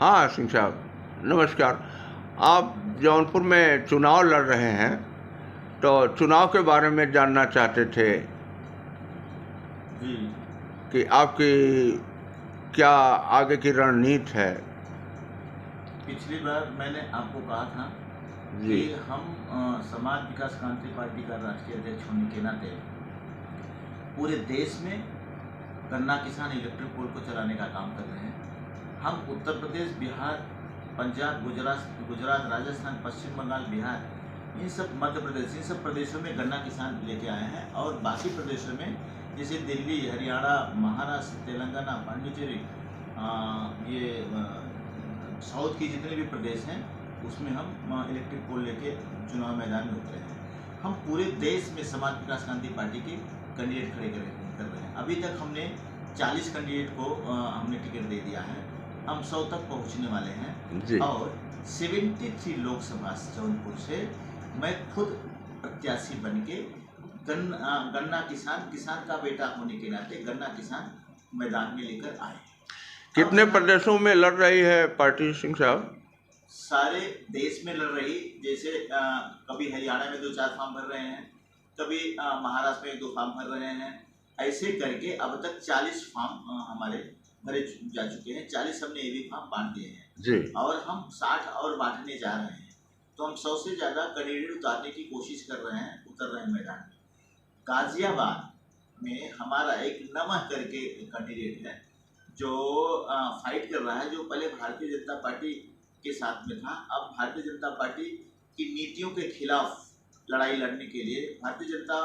हाँ सिंह साहब, नमस्कार। आप जौनपुर में चुनाव लड़ रहे हैं, तो चुनाव के बारे में जानना चाहते थे जी। कि आपकी क्या आगे की रणनीति है। पिछली बार मैंने आपको कहा था जी कि हम समाज विकास क्रांति पार्टी का राष्ट्रीय अध्यक्ष होने के नाते पूरे देश में गन्ना किसान इलेक्ट्रिक पोल को चलाने का काम कर रहे हैं। हम उत्तर प्रदेश, बिहार, पंजाब, गुजरात, राजस्थान, पश्चिम बंगाल, बिहार, इन सब मध्य प्रदेश, इन सब प्रदेशों में गन्ना किसान लेके आए हैं। और बाकी प्रदेशों में जैसे दिल्ली, हरियाणा, महाराष्ट्र, तेलंगाना, पांडिचेरी, ये साउथ की जितने भी प्रदेश हैं उसमें हम इलेक्ट्रिक पोल लेके चुनाव मैदान में उतरे हैं। हम पूरे देश में समाज विकास क्रांति पार्टी के कैंडिडेट खड़े कर रहे हैं। अभी तक हमने 40 कैंडिडेट को हमने टिकट दे दिया है। हम 100 तक पहुंचने वाले हैं जी। और 73 लोकसभा जौनपुर से मैं खुद प्रत्याशी बन के गन्ना किसान का बेटा होने के नाते गन्ना किसान मैदान में लेकर आए। कितने प्रदेशों में लड़ रही है पार्टी सिंह साहब? सारे देश में लड़ रही, जैसे कभी हरियाणा में 2-4 फॉर्म भर रहे हैं, कभी महाराष्ट्र में 1-2 फॉर्म भर रहे हैं। ऐसे करके अब तक 40 फॉर्म हमारे भरे जा चुके हैं। 40 हमने ये भी फॉर्म बांट दिए हैं जी। और हम 60 और बांटने जा रहे हैं। तो हम 100 से ज़्यादा कैंडिडेट उतारने की कोशिश कर रहे हैं, उतर रहे हैं मैदान में। गाजियाबाद में हमारा एक नमः करके कैंडिडेट है जो फाइट कर रहा है, जो पहले भारतीय जनता पार्टी के साथ में था। अब भारतीय जनता पार्टी की नीतियों के खिलाफ लड़ाई लड़ने के लिए, भारतीय जनता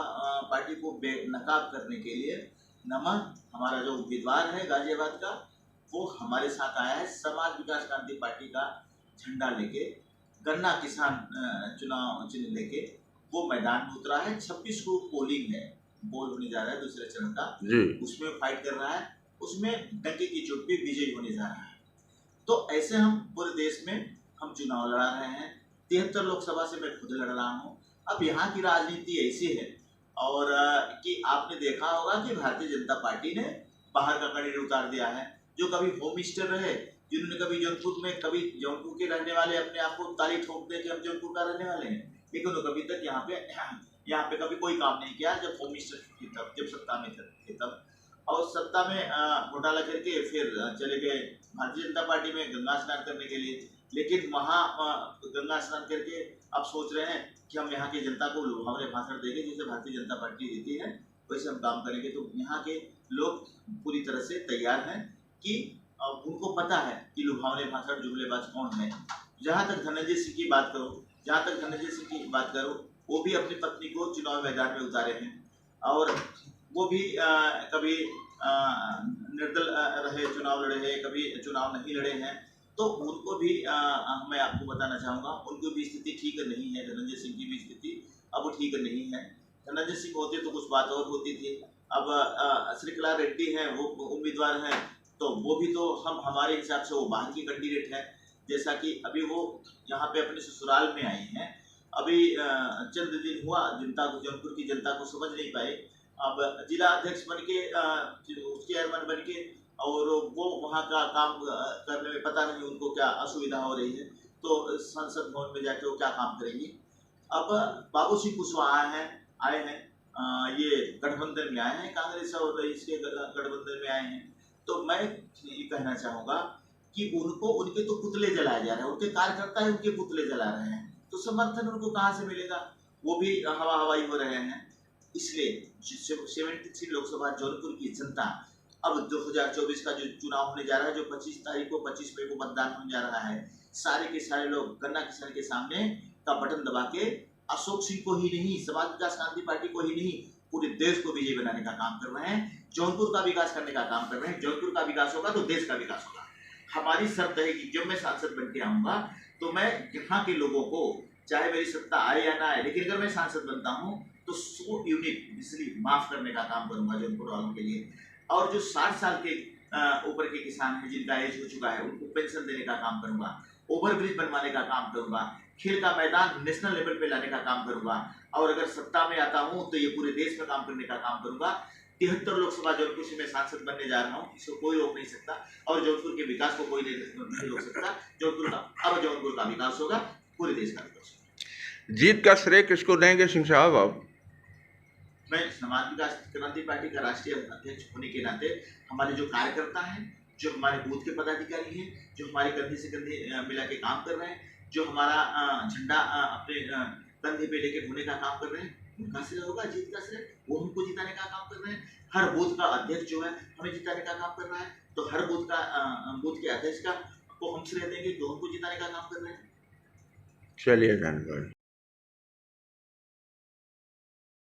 पार्टी को बेनकाब करने के लिए नमः हमारा जो उम्मीदवार है गाजियाबाद का, वो हमारे साथ आया है। समाज विकास क्रांति पार्टी का झंडा लेके, गन्ना किसान चुनाव चिन्ह लेके वो मैदान में उतरा है। 26 को पोलिंग है, पोल होने जा रहा है दूसरे चरण का, उसमें फाइट कर रहा है। उसमें डंके की चोट पे विजयी होने जा रहा है। तो ऐसे हम पूरे देश में हम चुनाव लड़ा रहे हैं। 73 लोकसभा से मैं खुद लड़ रहा हूँ। अब यहाँ की राजनीति ऐसी है और कि आपने देखा होगा कि भारतीय जनता पार्टी ने बाहर का कैंडिडेट उतार दिया है, जो कभी होम मिनिस्टर रहे, जिन्होंने कभी जौनपुर में, कभी जौनपुर के रहने वाले अपने आप को ताली ठोकते कि हम जौनपुर का रहने वाले हैं, लेकिन वो कभी तक यहाँ पे कभी कोई काम नहीं किया। जब होम मिनिस्टर थे तब, जब सत्ता में थे तब, और सत्ता में घोटाला करके फिर चले गए भारतीय जनता पार्टी में गंगा स्नान करने के लिए। लेकिन वहाँ गंगा स्नान करके अब सोच रहे हैं कि हम यहाँ की जनता को लुभावने भाषण देंगे, जैसे भारतीय जनता पार्टी देती है वैसे हम काम करेंगे। तो यहाँ के लोग पूरी तरह से तैयार हैं कि उनको पता है कि लुभावने भाषण जुमलेबाज कौन है। जहाँ तक धनंजय सिंह की बात करो, वो भी अपनी पत्नी को चुनाव मैदान में उतारे हैं और वो भी कभी निर्दल रहे, चुनाव लड़े हैं, कभी चुनाव नहीं लड़े हैं। तो उनको भी मैं आपको बताना चाहूँगा, उनको भी स्थिति ठीक नहीं है। धनंजय सिंह की भी स्थिति अब ठीक नहीं है। धनंजय सिंह होते तो कुछ बात और होती थी। अब श्रीकला रेड्डी हैं, वो उम्मीदवार हैं, तो वो भी तो हमारे हिसाब से वो बाहर की कैंडिडेट है। जैसा कि अभी वो यहाँ पे अपने ससुराल में आई हैं, अभी चंद दिन हुआ, जनता को, जौनपुर की जनता को समझ नहीं पाए। अब जिला अध्यक्ष बन के, चेयरमैन बन के, और वो वहाँ का काम करने में पता नहीं उनको क्या असुविधा हो रही है, तो संसद भवन में जाके वो क्या काम करेंगी। अब बाबू सिंह कुशवाहा आए हैं, ये गठबंधन में आए हैं, कांग्रेस और इसके गठबंधन में आए हैं। तो मैं ये कहना चाहूँगा कि उनको, उनके तो पुतले जलाए जा रहे हैं, उनके कार्यकर्ता ही उनके पुतले जला रहे हैं, तो समर्थन उनको कहाँ से मिलेगा? वो भी हवाई हो रहे हैं। इसलिए 73 लोकसभा जौनपुर की जनता अब 2024 का जो चुनाव होने जा रहा है, जो 25 मई को मतदान होने जा रहा है, सारे के सारे लोग गन्ना किसान के सामने का बटन दबा के अशोक सिंह को ही नहीं, समाज विकास क्रांति पार्टी को ही नहीं, पूरे देश को विजयी बनाने का काम कर रहे हैं। जौनपुर का विकास करने का काम कर रहे हैं। जौनपुर का विकास होगा तो देश का विकास होगा। हमारी शर्त है कि जब मैं सांसद बन के आऊंगा तो मैं यहाँ के लोगों को, चाहे मेरी सत्ता आए या ना आए, लेकिन अगर मैं सांसद बनता हूँ तो 100 यूनिट बिजली माफ करने का काम करूंगा जौनपुर वालों के लिए। और जो 60 साल के ऊपर के किसान हैं, जिनका एज हो चुका है, उनको पेंशन देने का काम करूंगा। ओवरब्रिज बनवाने का काम करूंगा। खेल का मैदान नेशनल लेवल पे लाने का काम करूंगा। और अगर सत्ता में आता हूं तो ये पूरे देश में काम करने का काम करूंगा। 73 लोकसभा जौनपुर से मैं सांसद बनने जा रहा हूँ, इसको कोई रोक नहीं सकता और जौनपुर के विकास को कोई नहीं रोक सकता। जौनपुर का विकास होगा, पूरे देश का विकास होगा। जीत का श्रेय किसको देंगे सिंह साहब आप? मैं समाज विकास क्रांति पार्टी का राष्ट्रीय अध्यक्ष होने के नाते हमारे जो कार्यकर्ता हैं, जो हमारे बूथ के पदाधिकारी हैं, जो हमारे कंधे से कंधे मिला के काम कर रहे हैं, जो हमारा झंडा अपने कंधे पे लेके ढोने का काम कर रहे हैं, उनका श्रेय होगा जीत का श्रेय। वो हमको जिताने का काम कर रहे हैं। हर बूथ का अध्यक्ष जो है हमें जिताने का काम कर रहा है, तो हर बूथ के अध्यक्ष को हम श्रेय देंगे, तो हमको जिताने का काम कर रहे हैं। चलिए धन्यवाद।